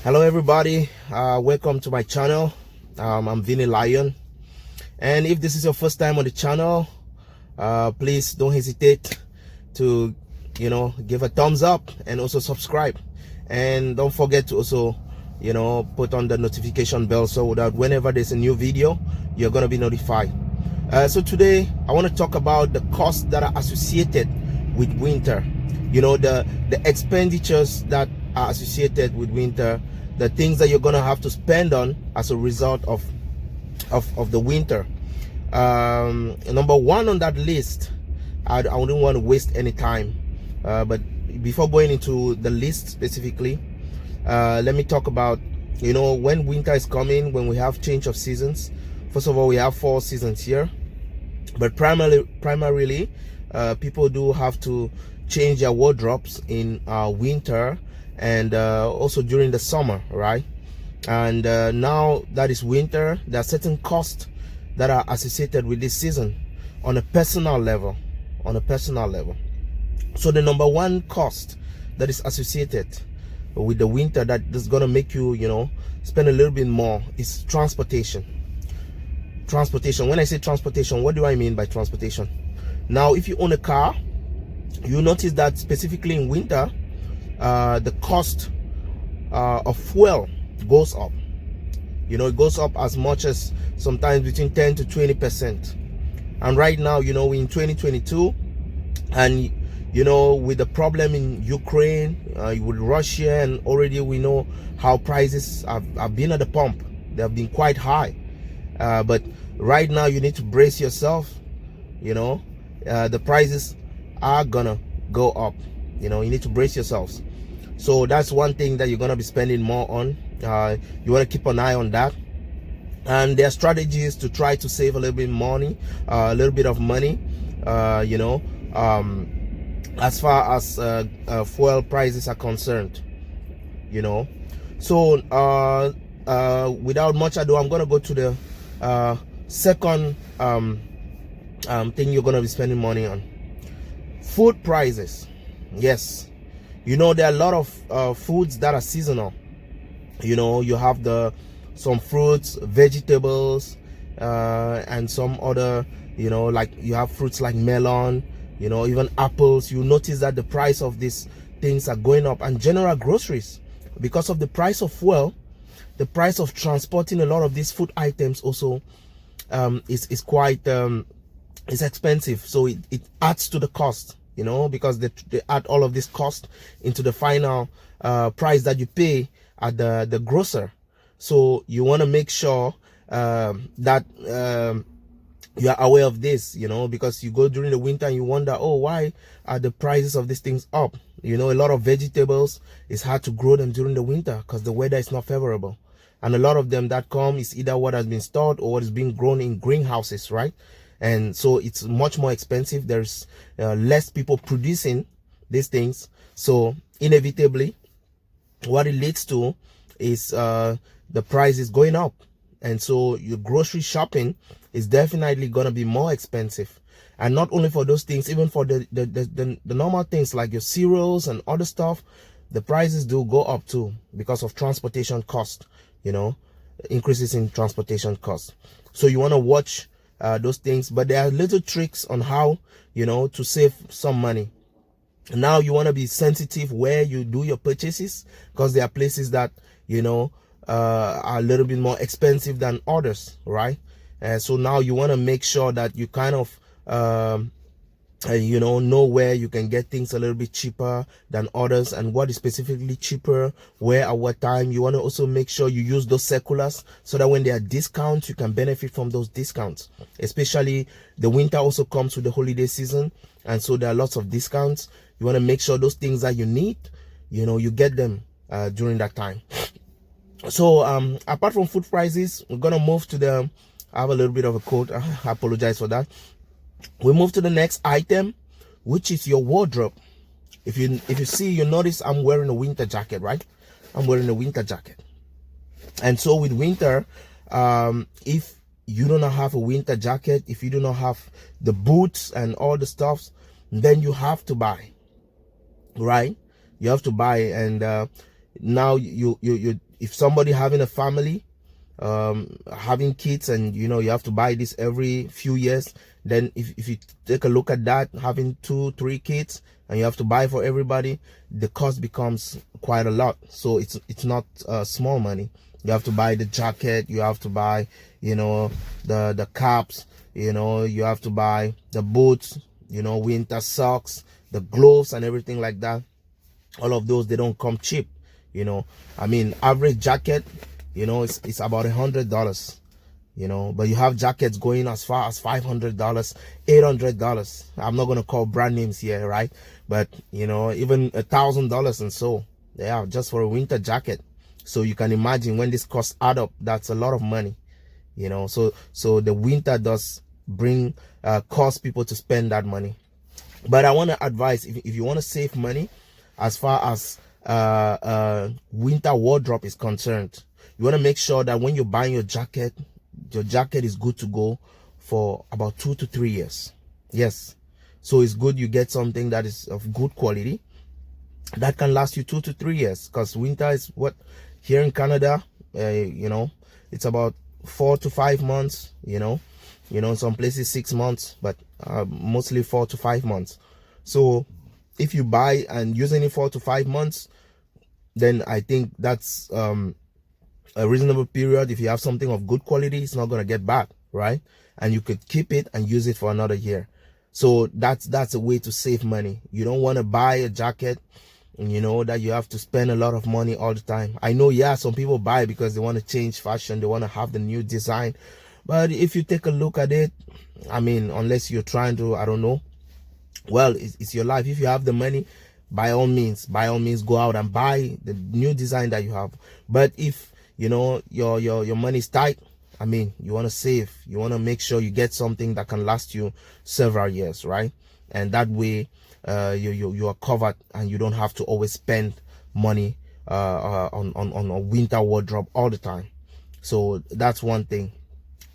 Hello everybody, welcome to my channel. I'm Vinny Lion, and if this is your first time on the channel, please don't hesitate to give a thumbs up and also subscribe, and don't forget to also put on the notification bell so that whenever there's a new video you're going to be notified. So today I want to talk about the costs that are associated with winter, the expenditures that are associated with winter, the things that you're gonna have to spend on as a result of the winter. Number one on that list, I wouldn't want to waste any time, but before going into the list specifically, let me talk about when winter is coming, when we have change of seasons. First of all, we have 4 seasons here, but primarily people do have to change their wardrobes in winter and also during the summer, right? And now that is winter, there are certain costs that are associated with this season on a personal level. So the number one cost that is associated with the winter that is going to make you spend a little bit more is transportation. When I say transportation, what do I mean by transportation? Now, if you own a car, you notice that specifically in winter, the cost of fuel goes up. It goes up as much as sometimes between 10 to 20%. And right now, we're in 2022, and with the problem in Ukraine, with Russia, and already we know how prices have been at the pump. They have been quite high. But right now you need to brace yourself. The prices are gonna go up. You need to brace yourselves. So that's one thing that you're gonna be spending more on. You want to keep an eye on that. And there are strategies to try to save a little bit of money. As far as fuel prices are concerned. So without much ado, I'm gonna go to the second thing you're gonna be spending money on. Food prices. Yes, there are a lot of foods that are seasonal. You have some fruits, vegetables, and some other, like you have fruits like melon, even apples. You notice that the price of these things are going up, and general groceries, because of the price of fuel, the price of transporting a lot of these food items also is quite is expensive. So it adds to the cost, because they add all of this cost into the final price that you pay at the grocer. So you want to make sure that you are aware of this, because you go during the winter and you wonder, oh, why are the prices of these things up? A lot of vegetables, it's hard to grow them during the winter because the weather is not favorable. And a lot of them that come is either what has been stored or what is being grown in greenhouses, right? And so it's much more expensive. There's less people producing these things. So inevitably, what it leads to is the price is going up. And so your grocery shopping is definitely going to be more expensive. And not only for those things, even for the normal things like your cereals and other stuff, the prices do go up too because of transportation cost, increases in transportation cost. So you want to watch those things, but there are little tricks on how to save some money. Now you want to be sensitive where you do your purchases, because there are places that are a little bit more expensive than others, right? So now you want to make sure that you kind of know where you can get things a little bit cheaper than others, and what is specifically cheaper where at what time. You want to also make sure you use those circulars so that when there are discounts, you can benefit from those discounts. Especially the winter also comes with the holiday season, and so there are lots of discounts. You want to make sure those things that you need, you get them during that time. So apart from food prices, we're gonna move to I have a little bit of a cold, I apologize for that. We move to the next item, which is your wardrobe. If you see, you notice I'm wearing a winter jacket, right? I'm wearing a winter jacket. And so with winter, if you do not have a winter jacket, if you do not have the boots and all the stuff, then you have to buy, right? You have to buy. And now if somebody having a family, having kids, and you have to buy this every few years, then if you take a look at that, having 2-3 kids and you have to buy for everybody, the cost becomes quite a lot. So it's not small money. You have to buy the jacket, you have to buy the caps, you have to buy the boots, winter socks, the gloves and everything like that. All of those, they don't come cheap. I mean, average jacket, it's about $100, but you have jackets going as far as $500, $800. I'm not going to call brand names here, right? But even $1,000 and so, yeah, just for a winter jacket. So you can imagine when this costs add up, that's a lot of money. So the winter does bring cause people to spend that money. But I want to advise, if you want to save money as far as winter wardrobe is concerned, you want to make sure that when you're buying your jacket is good to go for about 2 to 3 years. Yes, so it's good you get something that is of good quality that can last you 2 to 3 years, because winter is what here in Canada, it's about 4 to 5 months. In some places 6 months, but mostly 4 to 5 months. So if you buy and using it 4 to 5 months, then I think that's a reasonable period. If you have something of good quality, it's not going to get bad, right? And you could keep it and use it for another year. So that's a way to save money. You don't want to buy a jacket that you have to spend a lot of money all the time. I know, yeah, some people buy because they want to change fashion, they want to have the new design. But if you take a look at it, I mean, unless you're trying to, I don't know, well, it's your life. If you have the money, by all means go out and buy the new design that you have. But if your money is tight, I mean, you want to save, you want to make sure you get something that can last you several years, right? And that way you are covered and you don't have to always spend money on a winter wardrobe all the time. So that's one thing.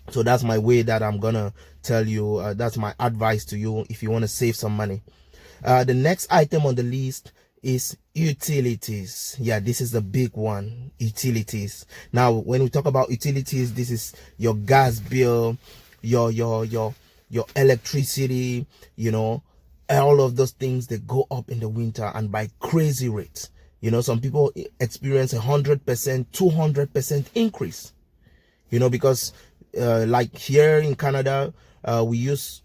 So that's my way that I'm gonna tell you, that's my advice to you if you want to save some money. The next item on the list is utilities. Yeah, this is the big one, utilities. Now, when we talk about utilities, this is your gas bill, your electricity, all of those things that go up in the winter and by crazy rates. Some people experience 100%, 200% increase, because like here in Canada, we use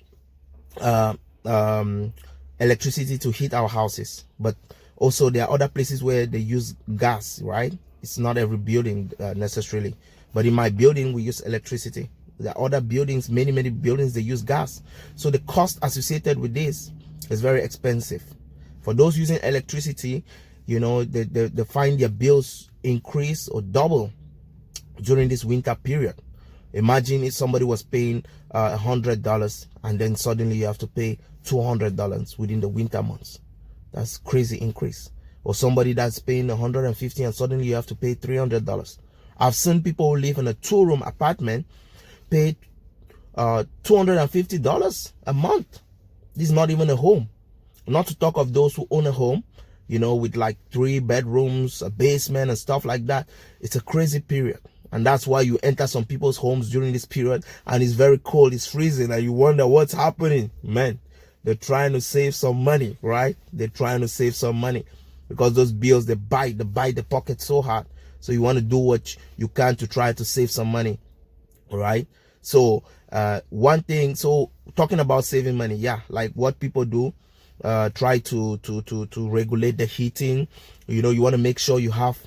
electricity to heat our houses, but also there are other places where they use gas, right? It's not every building necessarily, but in my building we use electricity. There are other buildings, many buildings, they use gas. So the cost associated with this is very expensive. For those using electricity, they find their bills increase or double during this winter period. Imagine if somebody was paying $100 and then suddenly you have to pay $200 within the winter months. That's crazy increase. Or somebody that's paying $150 and suddenly you have to pay $300. I've seen people who live in a 2-room apartment pay $250 a month. This is not even a home. Not to talk of those who own a home, with like 3 bedrooms, a basement and stuff like that. It's a crazy period. And that's why you enter some people's homes during this period and it's very cold, it's freezing, and you wonder what's happening. Man, they're trying to save some money, right? They're trying to save some money because those bills, they bite the pocket so hard. So you want to do what you can to try to save some money, right? So one thing, so talking about saving money, yeah, like what people do, try to regulate the heating. You want to make sure you have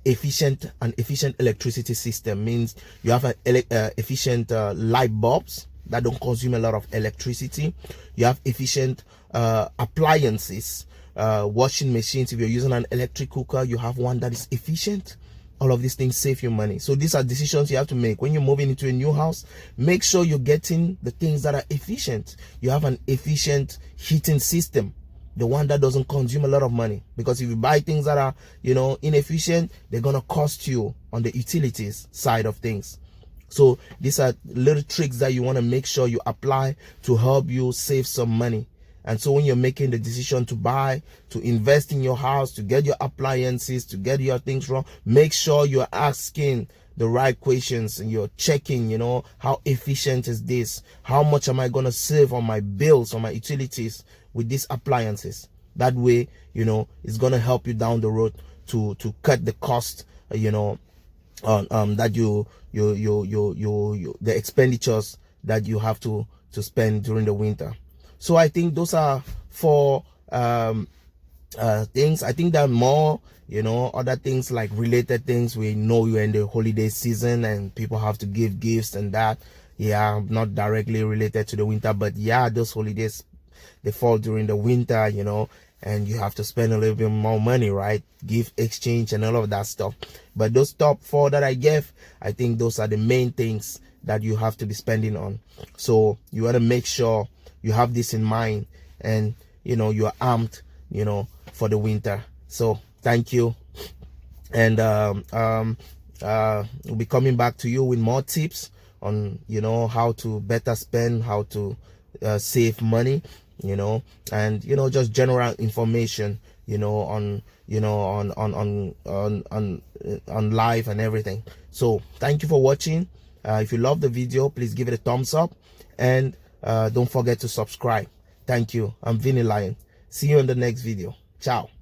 an efficient electricity system. Means you have an efficient light bulbs that don't consume a lot of electricity. You have efficient appliances, washing machines. If you're using an electric cooker, you have one that is efficient. All of these things save you money. So these are decisions you have to make when you're moving into a new house. Make sure you're getting the things that are efficient. You have an efficient heating system, the one that doesn't consume a lot of money. Because if you buy things that are, inefficient, they're gonna cost you on the utilities side of things. So these are little tricks that you want to make sure you apply to help you save some money. And so when you're making the decision to buy, to invest in your house, to get your appliances, to get your things wrong, make sure you're asking the right questions and you're checking, you know, how efficient is this? How much am I going to save on my bills, on my utilities with these appliances? That way, you know, it's going to help you down the road to cut the cost, you know, on that the expenditures that you have to spend during the winter. So I think those are 4 things. I think there are more, you know, other things like related things. We know you're in the holiday season and people have to give gifts and that. Yeah, not directly related to the winter, but yeah, those holidays, they fall during the winter, you know, and you have to spend a little bit more money, right? Gift exchange and all of that stuff. But those top 4 that I gave, I think those are the main things that you have to be spending on. So you want to make sure you have this in mind, and you know, you're armed, you know, for the winter. So thank you, and we'll be coming back to you with more tips on, you know, how to better spend, how to save money, you know, and, you know, just general information, you know, on, you know, on life and everything. So thank you for watching. If you love the video, please give it a thumbs up, and don't forget to subscribe. Thank you. I'm Vinny Lion. See you in the next video. Ciao.